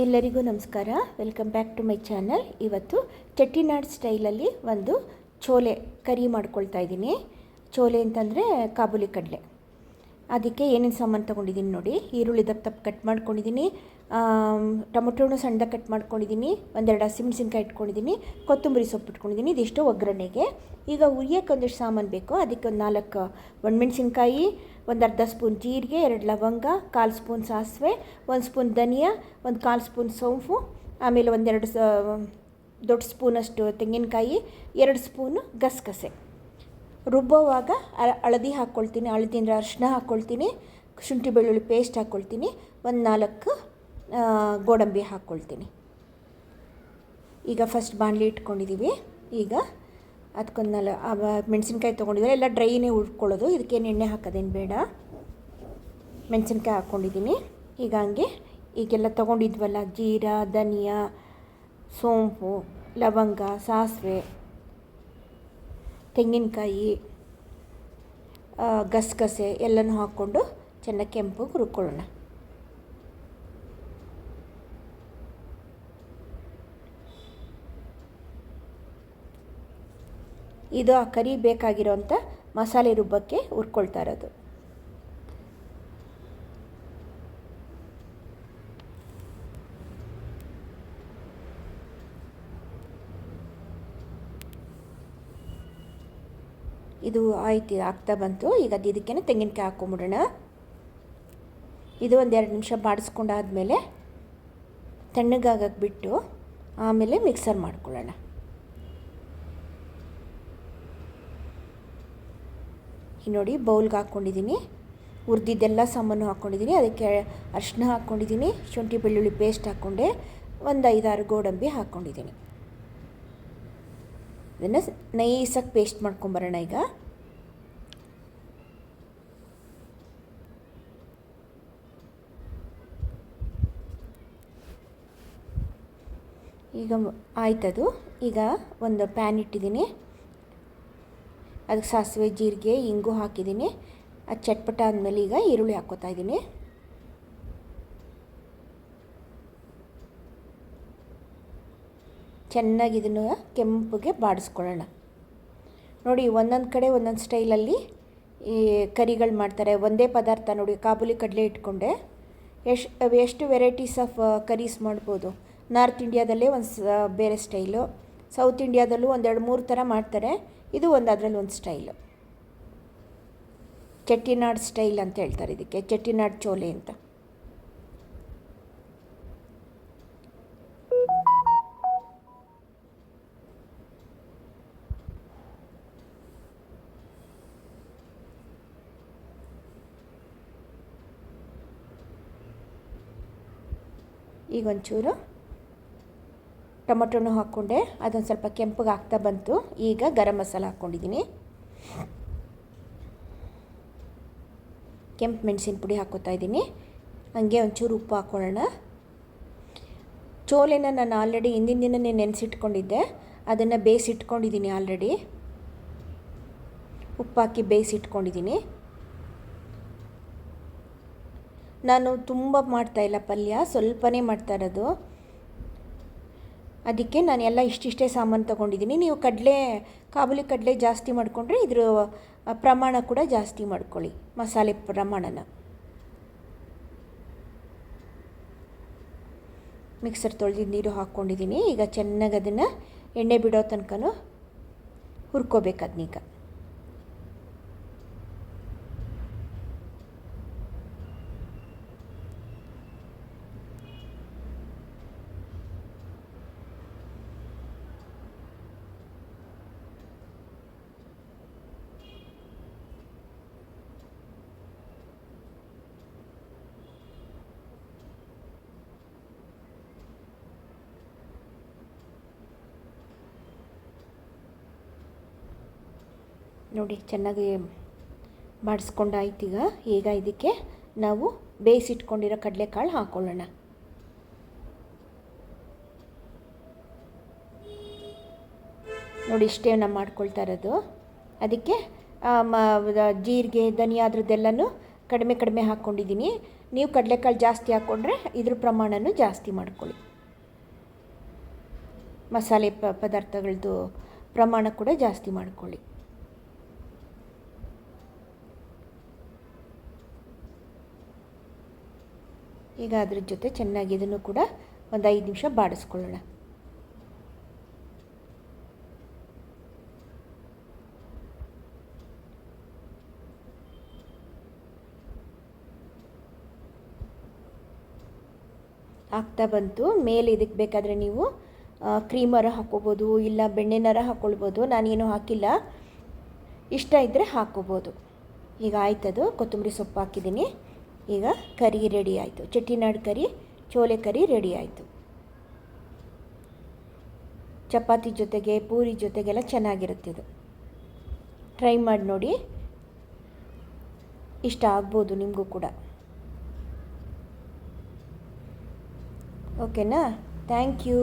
ಎಲ್ಲರಿಗೂ ನಮಸ್ಕಾರ. Welcome back to my channel. ಇವತ್ತು ಚೆಟ್ಟಿನಾಡ್ ಸ್ಟೈಲಲ್ಲಿ ಒಂದು ಚೋಲೆ ಕರಿ ಮಾಡ್ಕೊಳ್ತಾ ಇದ್ದೀನಿ. ಚೋಲೆ ಅಂತಂದರೆ ಕಾಬೂಲಿ ಕಡಲೆ. ಅದಕ್ಕೆ ಏನೇನು ಸಾಮಾನು ತೊಗೊಂಡಿದ್ದೀನಿ ನೋಡಿ. ಈರುಳ್ಳಿ ದಪ್ಪ ಕಟ್ ಮಾಡ್ಕೊಂಡಿದ್ದೀನಿ, ಟೊಮೊಟೊನು ಸಣ್ಣದಾಗಿ ಕಟ್ ಮಾಡ್ಕೊಂಡಿದ್ದೀನಿ, ಒಂದೆರಡು ಹಸಿಮೆಣಸಿನ್ಕಾಯಿ ಇಟ್ಕೊಂಡಿದ್ದೀನಿ, ಕೊತ್ತಂಬರಿ ಸೊಪ್ಪು ಇಟ್ಕೊಂಡಿದ್ದೀನಿ. ಇದಿಷ್ಟು ಒಗ್ಗರಣೆಗೆ. ಈಗ ಉರಿಯೋಕ್ಕೆ ಒಂದಿಷ್ಟು ಸಾಮಾನು ಬೇಕು. ಅದಕ್ಕೆ ಒಂದು 4 ಒಣಮೆಣಸಿನ್ಕಾಯಿ, ಒಂದು ಅರ್ಧ ಸ್ಪೂನ್ ಜೀರಿಗೆ, 2 ಲವಂಗ, 1/4 ಸ್ಪೂನ್ ಸಾಸಿವೆ, 1 ಸ್ಪೂನ್ ಧನಿಯಾ, ಒಂದು 1/4 ಸ್ಪೂನ್ ಸೋಂಪು, ಆಮೇಲೆ ಒಂದೆರಡು ದೊಡ್ಡ ಸ್ಪೂನಷ್ಟು ತೆಂಗಿನಕಾಯಿ, 2 ಸ್ಪೂನು ಗಸಗಸೆ. ರುಬ್ಬೋವಾಗ ಹಳದಿ ಹಾಕ್ಕೊಳ್ತೀನಿ, ಹಳದಿ ಅಂದರೆ ಅರಿಶಿನ ಹಾಕ್ಕೊಳ್ತೀನಿ, ಶುಂಠಿ ಬೆಳ್ಳುಳ್ಳಿ ಪೇಸ್ಟ್ ಹಾಕ್ಕೊಳ್ತೀನಿ, ಒಂದು 4 ಗೋಡಂಬಿ ಹಾಕ್ಕೊಳ್ತೀನಿ. ಈಗ ಫಸ್ಟ್ ಬಾಣಲಿ ಇಟ್ಕೊಂಡಿದ್ದೀವಿ. ಈಗ ಅದಕ್ಕೊಂದು ಮೆಣಸಿನ್ಕಾಯಿ ತೊಗೊಂಡಿದ್ದಾರೆ, ಎಲ್ಲ ಡ್ರೈನೇ ಹುರ್ಕೊಳ್ಳೋದು, ಇದಕ್ಕೇನು ಎಣ್ಣೆ ಹಾಕೋದೇನು ಬೇಡ. ಮೆಣಸಿನ್ಕಾಯಿ ಹಾಕ್ಕೊಂಡಿದ್ದೀನಿ. ಈಗ ಹಂಗೆ ಈಗೆಲ್ಲ ತೊಗೊಂಡಿದ್ವಲ್ಲ, ಜೀರಾ, ಧನಿಯಾ, ಸೋಂಪು, ಲವಂಗ, ಸಾಸಿವೆ, ತೆಂಗಿನಕಾಯಿ, ಗಸಗಸೆ ಎಲ್ಲನೂ ಹಾಕ್ಕೊಂಡು ಚೆನ್ನಾಗಿ ಕೆಂಪಗೆ ಹುರ್ಕೊಳ್ಳೋಣ. ಇದು ಆ ಕರಿ ಬೇಕಾಗಿರೋಂಥ ಮಸಾಲೆ ರುಬ್ಬಕ್ಕೆ ಹುರ್ಕೊಳ್ತಾ ಇರೋದು. ಇದು ಆಯ್ತು, ಆಗ್ತಾ ಬಂತು. ಈಗ ಇದಕ್ಕೇನೆ ತೆಂಗಿನಕಾಯಿ ಹಾಕ್ಕೊಂಬಿಡೋಣ. ಇದು ಒಂದು 2 ನಿಮಿಷ ಬಾಡಿಸ್ಕೊಂಡಾದ್ಮೇಲೆ ತಣ್ಣಗಾಗಕ್ಕೆ ಬಿಟ್ಟು ಆಮೇಲೆ ಮಿಕ್ಸರ್ ಮಾಡ್ಕೊಳ್ಳೋಣ. ನೋಡಿ, ಬೌಲ್ಗೆ ಹಾಕ್ಕೊಂಡಿದ್ದೀನಿ, ಹುರಿದಿದ್ದೆಲ್ಲ ಸಾಮಾನು ಹಾಕ್ಕೊಂಡಿದ್ದೀನಿ. ಅದಕ್ಕೆ ಅರಿಶಿನ ಹಾಕ್ಕೊಂಡಿದ್ದೀನಿ, ಶುಂಠಿ ಬೆಳ್ಳುಳ್ಳಿ ಪೇಸ್ಟ್ ಹಾಕ್ಕೊಂಡೆ, ಒಂದು 5-6 ಗೋಡಂಬಿ ಹಾಕ್ಕೊಂಡಿದ್ದೀನಿ. ಇದನ್ನು ನೈಸಾಗಿ ಪೇಸ್ಟ್ ಮಾಡ್ಕೊಂಬರೋಣ. ಈಗ ಆಯ್ತದು. ಈಗ ಒಂದು ಪ್ಯಾನ್ ಇಟ್ಟಿದ್ದೀನಿ, ಅದಕ್ಕೆ ಸಾಸಿವೆ, ಜೀರಿಗೆ, ಇಂಗು ಹಾಕಿದ್ದೀನಿ. ಅದು ಚಟ್ಪಟ ಆದಮೇಲೆ ಈಗ ಈರುಳ್ಳಿ ಹಾಕ್ಕೋತಾ ಇದ್ದೀನಿ. ಚೆನ್ನಾಗಿ ಇದನ್ನು ಕೆಂಪಗೆ ಬಾಡಿಸ್ಕೊಳ್ಳೋಣ. ನೋಡಿ, ಒಂದೊಂದು ಕಡೆ ಒಂದೊಂದು ಸ್ಟೈಲಲ್ಲಿ ಈ ಕರಿಗಳು ಮಾಡ್ತಾರೆ. ಒಂದೇ ಪದಾರ್ಥ ನೋಡಿ, ಕಾಬೂಲಿ ಕಡಲೆ ಇಟ್ಕೊಂಡೆ ಎಷ್ಟು ವೆರೈಟೀಸ್ ಆಫ್ ಕರೀಸ್ ಮಾಡ್ಬೋದು. ನಾರ್ತ್ ಇಂಡಿಯಾದಲ್ಲೇ ಬೇರೆ ಸ್ಟೈಲು, ಸೌತ್ ಇಂಡಿಯಾದಲ್ಲೂ 2-3 ಥರ ಮಾಡ್ತಾರೆ. ಇದು ಅದರಲ್ಲಿ ಒಂದು ಸ್ಟೈಲು, ಚೆಟ್ಟಿನಾಡ್ ಸ್ಟೈಲ್ ಅಂತ ಹೇಳ್ತಾರೆ ಇದಕ್ಕೆ, ಚೆಟ್ಟಿನಾಡ್ ಚೋಲೆ ಅಂತ. ಈಗ ಒಂಚೂರು ಟೊಮೊಟೊನೂ ಹಾಕ್ಕೊಂಡೆ, ಅದೊಂದು ಸ್ವಲ್ಪ ಕೆಂಪಗೆ ಆಗ್ತಾ ಬಂತು. ಈಗ ಗರಂ ಮಸಾಲ ಹಾಕ್ಕೊಂಡಿದ್ದೀನಿ, ಕೆಂಪು ಮೆಣಸಿನ ಪುಡಿ ಹಾಕ್ಕೋತಾ ಇದ್ದೀನಿ. ಹಂಗೆ ಒಂಚೂರು ಉಪ್ಪು ಹಾಕ್ಕೊಳ್ಳೋಣ. ಚೋಲೆನ ನಾನು ಆಲ್ರೆಡಿ ಹಿಂದಿನ ದಿನನೇ ನೆನೆಸಿಟ್ಕೊಂಡಿದ್ದೆ, ಅದನ್ನು ಬೇಯಿಸಿಟ್ಕೊಂಡಿದ್ದೀನಿ ಆಲ್ರೆಡಿ. ಉಪ್ಪು ಹಾಕಿ ಬೇಯಿಸಿಟ್ಕೊಂಡಿದ್ದೀನಿ. ನಾನು ತುಂಬ ಮಾಡ್ತಾಯಿಲ್ಲ ಪಲ್ಯ, ಸ್ವಲ್ಪನೇ ಮಾಡ್ತಾ ಇರೋದು. ಅದಕ್ಕೆ ನಾನು ಎಲ್ಲ ಇಷ್ಟಿಷ್ಟೇ ಸಾಮಾನು ತೊಗೊಂಡಿದ್ದೀನಿ. ನೀವು ಕಾಬೂಲಿ ಕಡಲೆ ಜಾಸ್ತಿ ಮಾಡಿಕೊಂಡ್ರೆ ಇದ್ರ ಪ್ರಮಾಣ ಕೂಡ ಜಾಸ್ತಿ ಮಾಡ್ಕೊಳ್ಳಿ, ಮಸಾಲೆ ಪ್ರಮಾಣನ. ಮಿಕ್ಸರ್ ತೊಳೆದಿದ್ದು ನೀರು ಹಾಕ್ಕೊಂಡಿದ್ದೀನಿ. ಈಗ ಚೆನ್ನಾಗಿ ಅದನ್ನು ಎಣ್ಣೆ ಬಿಡೋ ತನಕನೂ ಹುರ್ಕೋಬೇಕು ಅದನ್ನೀಗ. ನೋಡಿ, ಚೆನ್ನಾಗಿ ಬಾಡಿಸ್ಕೊಂಡಾಯ್ತು. ಈಗ ಇದಕ್ಕೆ ನಾವು ಬೇಯಿಸಿಟ್ಕೊಂಡಿರೋ ಕಡಲೆಕಾಳು ಹಾಕ್ಕೊಳ್ಳೋಣ. ನೋಡಿ, ಇಷ್ಟೇ ನಾವು ಮಾಡ್ಕೊಳ್ತಾ ಇರೋದು. ಅದಕ್ಕೆ ಜೀರಿಗೆ, ಧನಿಯಾ ಅದ್ರದ್ದೆಲ್ಲನೂ ಕಡಿಮೆ ಹಾಕ್ಕೊಂಡಿದ್ದೀನಿ. ನೀವು ಕಡಲೆಕಾಳು ಜಾಸ್ತಿ ಹಾಕ್ಕೊಂಡ್ರೆ ಇದ್ರ ಪ್ರಮಾಣನೂ ಜಾಸ್ತಿ ಮಾಡ್ಕೊಳ್ಳಿ. ಮಸಾಲೆ ಪದಾರ್ಥಗಳದ್ದು ಪ್ರಮಾಣ ಕೂಡ ಜಾಸ್ತಿ ಮಾಡ್ಕೊಳ್ಳಿ. ಈಗ ಅದ್ರ ಜೊತೆ ಚೆನ್ನಾಗಿ ಇದನ್ನು ಕೂಡ ಒಂದು 5 ನಿಮಿಷ ಬಾಡಿಸ್ಕೊಳ್ಳೋಣ. ಆಗ್ತಾ ಬಂತು. ಮೇಲೆ ಇದಕ್ಕೆ ಬೇಕಾದರೆ ನೀವು ಕ್ರೀಮರ ಹಾಕ್ಕೋಬೋದು, ಇಲ್ಲ ಬೆಣ್ಣೆನಾರ ಹಾಕ್ಕೊಳ್ಬೋದು. ನಾನೇನು ಹಾಕಿಲ್ಲ, ಇಷ್ಟ ಇದ್ದರೆ ಹಾಕ್ಕೋಬೋದು. ಈಗ ಆಯ್ತದು. ಕೊತ್ತಂಬರಿ ಸೊಪ್ಪು ಹಾಕಿದ್ದೀನಿ. ಈಗ ಕರಿ ರೆಡಿ ಆಯಿತು. ಚೆಟ್ಟಿನಾಡು ಕರಿ, ಚೋಲೆ ಕರಿ ರೆಡಿ ಆಯಿತು. ಚಪಾತಿ ಜೊತೆಗೆ, ಪೂರಿ ಜೊತೆಗೆಲ್ಲ ಚೆನ್ನಾಗಿರುತ್ತೆ ಇದು. ಟ್ರೈ ಮಾಡಿ ನೋಡಿ, ಇಷ್ಟ ಆಗ್ಬೋದು ನಿಮಗೂ ಕೂಡ. ಓಕೆನಾ? Thank you.